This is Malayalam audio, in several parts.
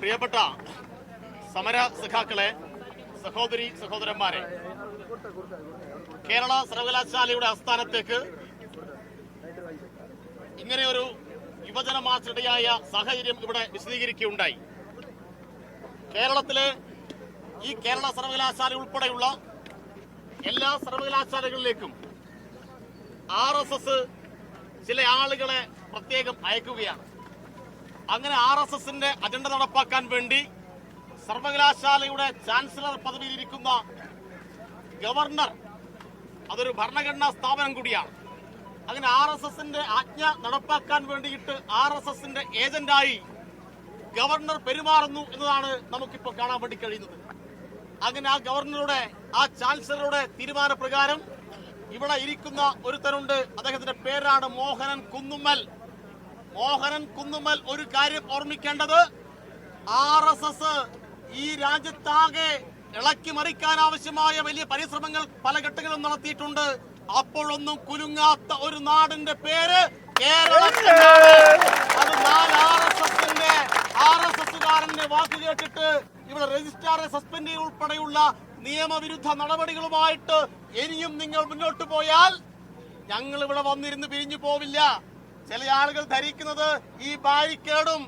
പ്രിയപ്പെട്ട സമര സഖാക്കളെ, സഹോദരി സഹോദരന്മാരെ, കേരള സർവകലാശാലയുടെ ആസ്ഥാനത്തേക്ക് ഇങ്ങനെയൊരു യുവജന മാർച്ചിടയായ സാഹചര്യം ഇവിടെ വിശദീകരിക്കുകയുണ്ടായി. കേരളത്തിലെ ഈ കേരള സർവകലാശാല ഉൾപ്പെടെയുള്ള എല്ലാ സർവകലാശാലകളിലേക്കും RSS ചില ആളുകളെ പ്രത്യേകം അയക്കുകയാണ്. അങ്ങനെ RSSന്റെ അജണ്ട നടപ്പാക്കാൻ വേണ്ടി സർവകലാശാലയുടെ ചാൻസലർ പദവിയിലിരിക്കുന്ന ഗവർണർ, അതൊരു ഭരണഘടനാ സ്ഥാപനം കൂടിയാണ്, അങ്ങനെ RSSന്റെ ആജ്ഞ നടപ്പാക്കാൻ വേണ്ടിയിട്ട് RSSന്റെ ഏജന്റായി ഗവർണർ പെരുമാറുന്നു എന്നതാണ് നമുക്കിപ്പോൾ കാണാൻ വേണ്ടി കഴിയുന്നത്. അങ്ങനെ ആ ഗവർണറുടെ, ആ ചാൻസലറുടെ തീരുമാനപ്രകാരം ഇവിടെ ഇരിക്കുന്ന ഒരുത്തരുണ്ട്. അദ്ദേഹത്തിന്റെ പേരാണ് മോഹനൻ കുന്നുമ്മൽ. മോഹനൻ കുന്നുമ്മൽ ഒരു കാര്യം ഓർമ്മിക്കേണ്ടത്, RSS ഈ രാജ്യത്താകെ ഇളക്കി മറിക്കാൻ ആവശ്യമായ വലിയ പരിശ്രമങ്ങൾ പല ഘട്ടങ്ങളിലും നടത്തിയിട്ടുണ്ട്. അപ്പോഴൊന്നും കുലുങ്ങാത്ത ഒരു നാടിന്റെ പേര് കേരളത്തിലാണ്. അത് RSSകാരന്റെ വാക്ക് കേട്ടിട്ട് ഇവിടെ രജിസ്ട്രാറെ സസ്പെൻഡ് ചെയ്ത് ഉൾപ്പെടെയുള്ള നിയമവിരുദ്ധ നടപടികളുമായിട്ട് ഇനിയും നിങ്ങൾ മുന്നോട്ട് പോയാൽ ഞങ്ങൾ ഇവിടെ വന്നിരുന്ന് പിരിഞ്ഞു പോവില്ല. ചില ആളുകൾ ധരിക്കുന്നത് ഈ ബാരിക്കേഡും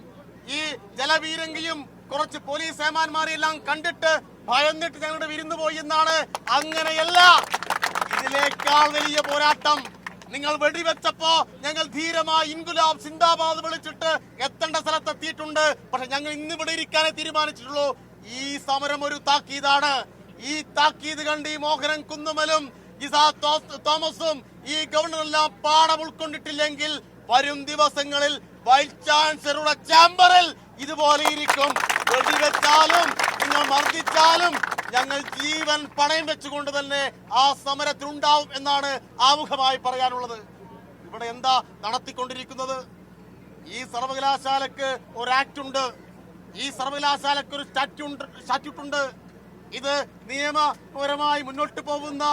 ഈ ജലപീരങ്കിയും കുറച്ച് പോലീസ് ഏമാന്മാരെല്ലാം കണ്ടിട്ട് ഭയന്നിട്ട് ഞങ്ങളുടെ വിരുന്നു പോയി എന്നാണ്. അങ്ങനെയല്ല, ഇതിനേക്കാൾ വലിയ പോരാട്ടം നിങ്ങൾ വെടിവെച്ചപ്പോ ഞങ്ങൾ ധീരമായി ഇൻകുലാബ് സിന്ദാബാദ് വിളിച്ചിട്ട് എത്തേണ്ട സ്ഥലത്തെത്തിയിട്ടുണ്ട്. പക്ഷെ ഞങ്ങൾ ഇന്ന് ഇവിടെ ഇരിക്കാനേ തീരുമാനിച്ചിട്ടുള്ളൂ. ഈ സമരം ഒരു താക്കീതാണ്. ഈ താക്കീത് കണ്ട് ഈ മോഹനൻ കുന്നുമലും തോമസും ഈ ഗവർണറെല്ലാം പാഠം ഉൾക്കൊണ്ടിട്ടില്ലെങ്കിൽ വരും ദിവസങ്ങളിൽ വൈസ് ചാൻസലറുടെ ചേംബറിൽ ഇതുപോലെ ഇരിക്കും. വെടിവെച്ചാലും നിങ്ങൾ മർദ്ദിച്ചാലും ഞങ്ങൾ ജീവൻ പണയം വെച്ചുകൊണ്ട് തന്നെ ആ സമരത്തിലുണ്ടാവും എന്നാണ് ആമുഖമായി പറയാനുള്ളത്. ഇവിടെ എന്താ നടത്തിക്കൊണ്ടിരിക്കുന്നത്? ഈ സർവകലാശാലക്ക് ഒരു ആക്ട് ഉണ്ട്, ഈ സർവകലാശാലക്ക് ഒരു സ്റ്റാറ്റ്യൂട്ട് ഉണ്ട്. ഇത് നിയമപരമായി മുന്നോട്ട് പോകുന്ന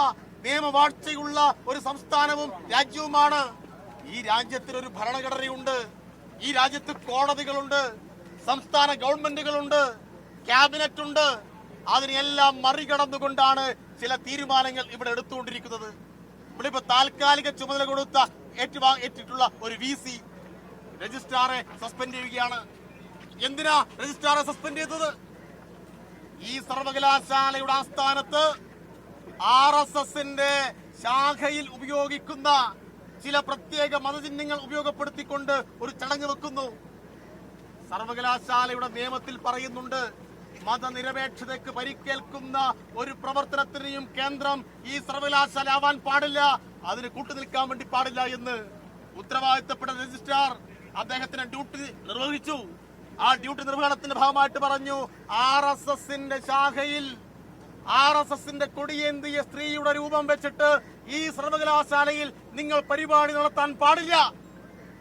നിയമവാഴ്ചയുള്ള ഒരു സംസ്ഥാനവും രാജ്യവുമാണ്. ഈ രാജ്യത്തിനൊരു ഭരണഘടനയുണ്ട്, ഈ രാജ്യത്ത് കോടതികളുണ്ട്, സംസ്ഥാന ഗവൺമെന്റുകളുണ്ട്, ക്യാബിനറ്റ് ഉണ്ട്. അതിനെല്ലാം മറികടന്നുകൊണ്ടാണ് ചില തീരുമാനങ്ങൾ ഇവിടെ എടുത്തുകൊണ്ടിരിക്കുന്നത്. ഇവിടെ ഇപ്പൊ താൽക്കാലിക ചുമതല കൊടുത്ത ഏറ്റിട്ടുള്ള ഒരു VC രജിസ്ട്രാറെ സസ്പെൻഡ് ചെയ്യുകയാണ്. എന്തിനാ രജിസ്ട്രാറെ സസ്പെൻഡ് ചെയ്തത്? ഈ സർവകലാശാലയുടെ ആസ്ഥാനത്ത് RSSന്റെ ശാഖയിൽ ഉപയോഗിക്കുന്ന ചില പ്രത്യേക മതചിഹ്നങ്ങൾ ഉപയോഗപ്പെടുത്തിക്കൊണ്ട് ഒരു ചടങ്ങ് വെക്കുന്നു. സർവകലാശാലയുടെ നിയമത്തിൽ പറയുന്നുണ്ട്, മതനിരപേക്ഷതയ്ക്ക് പരിക്കേൽക്കുന്ന ഒരു പ്രവർത്തനത്തിനെയും കേന്ദ്രം ഈ സർവകലാശാല ആവാൻ പാടില്ല, അതിന് കൂട്ടുനിൽക്കാൻ വേണ്ടി പാടില്ല എന്ന് ഉത്തരവാദിത്തപ്പെട്ട രജിസ്ട്രാർ അദ്ദേഹത്തിന്റെ ഡ്യൂട്ടി നിർവഹിച്ചു. ആ ഡ്യൂട്ടി നിർവഹണത്തിന്റെ ഭാഗമായിട്ട് പറഞ്ഞു, RSSന്റെ ശാഖയിൽ RSSന്റെ കൊടിയേന്തിയ സ്ത്രീയുടെ രൂപം വെച്ചിട്ട് ഈ സർവകലാശാലയിൽ നിങ്ങൾ പരിപാടി നടത്താൻ പാടില്ല.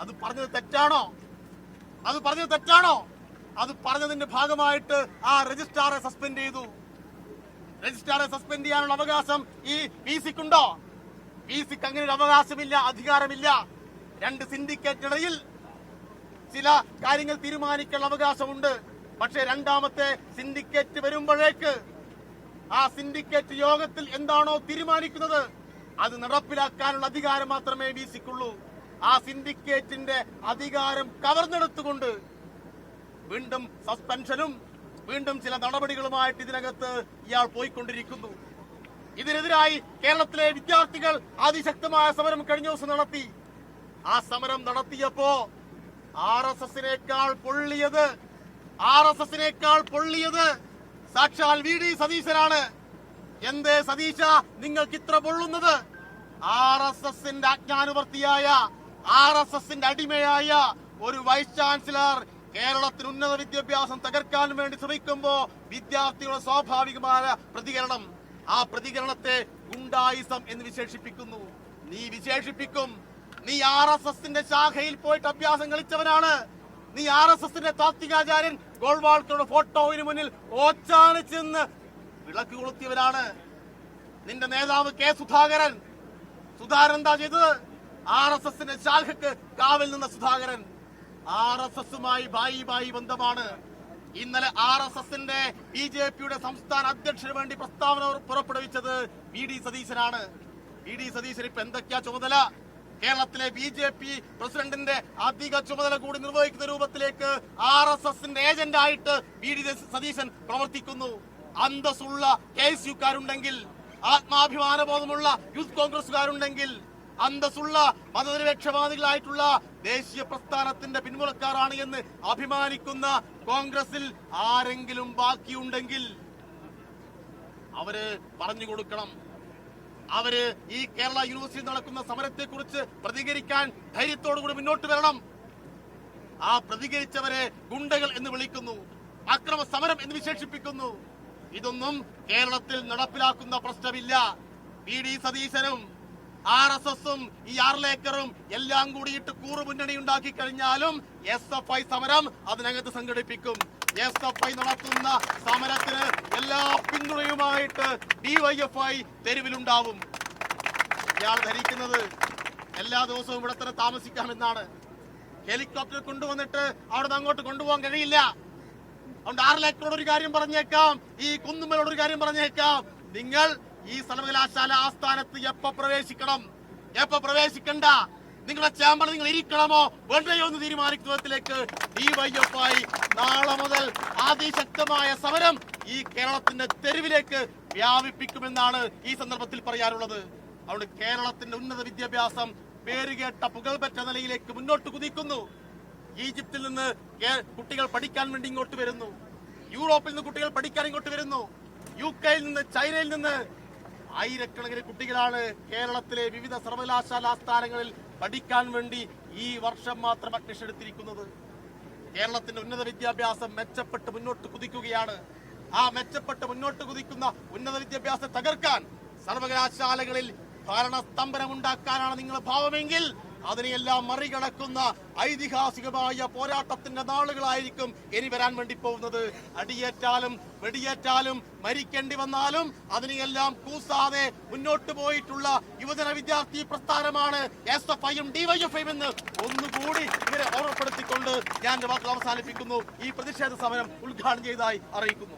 അത് പറഞ്ഞത് തെറ്റാണോ? അത് പറഞ്ഞതിന്റെ ഭാഗമായിട്ട് ആ രജിസ്ട്രാറെ സസ്പെൻഡ് ചെയ്തു. രജിസ്ട്രാറെ സസ്പെൻഡ് ചെയ്യാനുള്ള അവകാശം ഈ VCക്കുണ്ടോ? VCക്ക് അങ്ങനെ ഒരു അവകാശമില്ല, അധികാരമില്ല. രണ്ട് സിൻഡിക്കേറ്റിനിടയിൽ ചില കാര്യങ്ങൾ തീരുമാനിക്കാനുള്ള അവകാശമുണ്ട്. പക്ഷെ രണ്ടാമത്തെ സിൻഡിക്കേറ്റ് വരുമ്പോഴേക്ക് ആ സിൻഡിക്കേറ്റ് യോഗത്തിൽ എന്താണോ തീരുമാനിക്കുന്നത് അത് നടപ്പിലാക്കാനുള്ള അധികാരം മാത്രമേ VCക്കുള്ളൂ. ആ സിൻഡിക്കേറ്റിന്റെ അധികാരം കവർന്നെടുത്തുകൊണ്ട് വീണ്ടും സസ്പെൻഷനും വീണ്ടും ചില നടപടികളുമായിട്ട് ഇതിനകത്ത് ഇയാൾ പോയിക്കൊണ്ടിരിക്കുന്നു. ഇതിനെതിരായി കേരളത്തിലെ വിദ്യാർത്ഥികൾ അതിശക്തമായ സമരം കഴിഞ്ഞ ദിവസം നടത്തി. ആ സമരം നടത്തിയപ്പോ RSSനേക്കാൾ പൊള്ളിയത് സാക്ഷാൽ VD സതീശനാണ്. എന്തേ സതീശ നിങ്ങൾക്ക് ഇത്ര പൊള്ളുന്നത്? RSSന്റെ ആജ്ഞാനുവർത്തിയായ, RSSന്റെ അടിമയായ ഒരു വൈസ് ചാൻസലർ കേരളത്തിന് ഉന്നത വിദ്യാഭ്യാസം തകർക്കാൻ വേണ്ടി ശ്രമിക്കുമ്പോ വിദ്യാർത്ഥികളുടെ സ്വാഭാവികമായ പ്രതികരണം, ആ പ്രതികരണത്തെ ഗുണ്ടായിസം എന്ന് വിശേഷിപ്പിക്കുന്നു. നീ RSSന്റെ ശാഖയിൽ പോയിട്ട് അഭ്യാസം കളിച്ചവനാണ്. നീ RSSന്റെ താത്വികാചാര്യൻ ഗോൾവാൾക്കറുടെ ഫോട്ടോവിന് മുന്നിൽ ഓച്ചാനിച്ചെന്ന് വിളക്ക് കൊളുത്തിയവരാണ്. നിന്റെ നേതാവ് K. സുധാകരൻ എന്താ ചെയ്തത്? RSSന്റെ ശാഖക്ക് കാവൽ നിന്ന സുധാകരൻ RSSുമായി ബായി ബന്ധമാണ്. ഇന്നലെ RSSന്റെ BJPയുടെ സംസ്ഥാന അധ്യക്ഷന് വേണ്ടി പ്രസ്താവന പുറപ്പെടുവിച്ചത് VD സതീശനാണ്. VD സതീശൻ ഇപ്പൊ എന്തൊക്കെയാ ചുമതല? കേരളത്തിലെ BJP പ്രസിഡന്റിന്റെ അധിക ചുമതല കൂടി നിർവഹിക്കുന്ന രൂപത്തിലേക്ക് RSSന്റെ ഏജന്റ് ആയിട്ട് VD സതീശൻ പ്രവർത്തിക്കുന്നു. അന്തസ്സുള്ള KSUക്കാരുണ്ടെങ്കിൽ, ആത്മാഭിമാനബോധമുള്ള യൂത്ത് കോൺഗ്രസുകാരുണ്ടെങ്കിൽ, അന്തസ്സുള്ള മതനിരപേക്ഷവാദികളായിട്ടുള്ള ദേശീയ പ്രസ്ഥാനത്തിന്റെ പിന്മുറക്കാരാണ് എന്ന് അഭിമാനിക്കുന്ന കോൺഗ്രസിൽ ആരെങ്കിലും ബാക്കിയുണ്ടെങ്കിൽ അവര് പറഞ്ഞു കൊടുക്കണം. അവര് ഈ കേരള യൂണിവേഴ്സിറ്റി നടക്കുന്ന സമരത്തെ കുറിച്ച് പ്രതികരിക്കാൻ ധൈര്യത്തോടുകൂടി മുന്നോട്ട് വരണം. ആ പ്രതികരിച്ചവരെ ഗുണ്ടകൾ എന്ന് വിളിക്കുന്നു, അക്രമ സമരം എന്ന് വിശേഷിപ്പിക്കുന്നു. ഇതൊന്നും കേരളത്തിൽ നടപ്പിലാക്കുന്ന പ്രശ്നമില്ല. VD സതീശനും RSSും ഈ ആർലേക്കറും എല്ലാം കൂടിയിട്ട് കൂറുമുന്നണി ഉണ്ടാക്കി കഴിഞ്ഞാലും SFI സമരം അതിനകത്ത് സംഘടിപ്പിക്കും. SFI നടത്തുന്ന സമരത്തിന് എല്ലാ പിന്തുണയുമായിട്ട് DYFI തെരുവിലുണ്ടാവും. ഇയാൾ ധരിക്കുന്നത് എല്ലാ ദിവസവും ഇവിടെ തന്നെ താമസിക്കാമെന്നാണ്. ഹെലികോപ്റ്റർ കൊണ്ടുവന്നിട്ട് അവിടെ നിന്ന് അങ്ങോട്ട് കൊണ്ടുപോകാൻ കഴിയില്ല. അതുകൊണ്ട് ആർലേക്കറോട് ഒരു കാര്യം പറഞ്ഞേക്കാം, ഈ കുന്നുമ്മലോട് ഒരു കാര്യം പറഞ്ഞേക്കാം, നിങ്ങൾ ഈ സർവകലാശാല ആസ്ഥാനത്ത് എപ്പോ പ്രവേശിക്കണം, എപ്പോ പ്രവേശിക്കണ്ട, നിങ്ങളുടെ ചേമ്പർ നിങ്ങൾ ഇരിക്കണമോ വേണ്ടയോ എന്ന് തീരുമാനിക്കുന്നതിലേക്ക് DYFI നാളെ മുതൽ അതിശക്തമായ സമരം ഈ കേരളത്തിന്റെ തെരുവിലേക്ക് വ്യാപിപ്പിക്കുമെന്നാണ് ഈ സന്ദർഭത്തിൽ പറയാനുള്ളത്. അതുകൊണ്ട് കേരളത്തിന്റെ ഉന്നത വിദ്യാഭ്യാസം പേരുകേട്ട പുകൾപെറ്റ നിലയിലേക്ക് മുന്നോട്ട് കുതിക്കുന്നു. ഈജിപ്തിൽ നിന്ന് കുട്ടികൾ പഠിക്കാൻ വേണ്ടി ഇങ്ങോട്ട് വരുന്നു, യൂറോപ്പിൽ നിന്ന് കുട്ടികൾ പഠിക്കാൻ ഇങ്ങോട്ട് വരുന്നു, UK-യിൽ നിന്ന്, ചൈനയിൽ നിന്ന് ആയിരക്കണക്കിന് കുട്ടികളാണ് കേരളത്തിലെ വിവിധ സർവകലാശാല ആസ്ഥാനങ്ങളിൽ പഠിക്കാൻ വേണ്ടി ഈ വർഷം മാത്രം അഡ്മിഷൻ എടുത്തിരിക്കുന്നത്. കേരളത്തിന്റെ ഉന്നത വിദ്യാഭ്യാസം മെച്ചപ്പെട്ട് മുന്നോട്ട് കുതിക്കുകയാണ്. ആ മെച്ചപ്പെട്ട് മുന്നോട്ട് കുതിക്കുന്ന ഉന്നത വിദ്യാഭ്യാസത്തെ തകർക്കാൻ, സർവകലാശാലകളിൽ ഭരണസ്തംഭനം ഉണ്ടാക്കാനാണ് നിങ്ങളുടെ ഭാവമെങ്കിൽ അതിനെയെല്ലാം മറികടക്കുന്ന ഐതിഹാസികമായ പോരാട്ടത്തിന്റെ നാളുകളായിരിക്കും ഇനി വരാൻ വേണ്ടി പോകുന്നത്. അടിയേറ്റാലും വെടിയേറ്റാലും മരിക്കേണ്ടി വന്നാലും അതിനെയെല്ലാം കൂസാതെ മുന്നോട്ട് പോയിട്ടുള്ള യുവജന വിദ്യാർത്ഥി പ്രസ്ഥാനമാണ് SFIയും DYFIയും എന്ന് ഒന്നുകൂടി ഇവരെ ഓർമ്മപ്പെടുത്തിക്കൊണ്ട് ഞാൻ വാക്കുകൾ അവസാനിപ്പിക്കുന്നു. ഈ പ്രതിഷേധ സമരം ഉദ്ഘാടനം ചെയ്തതായി അറിയിക്കുന്നു.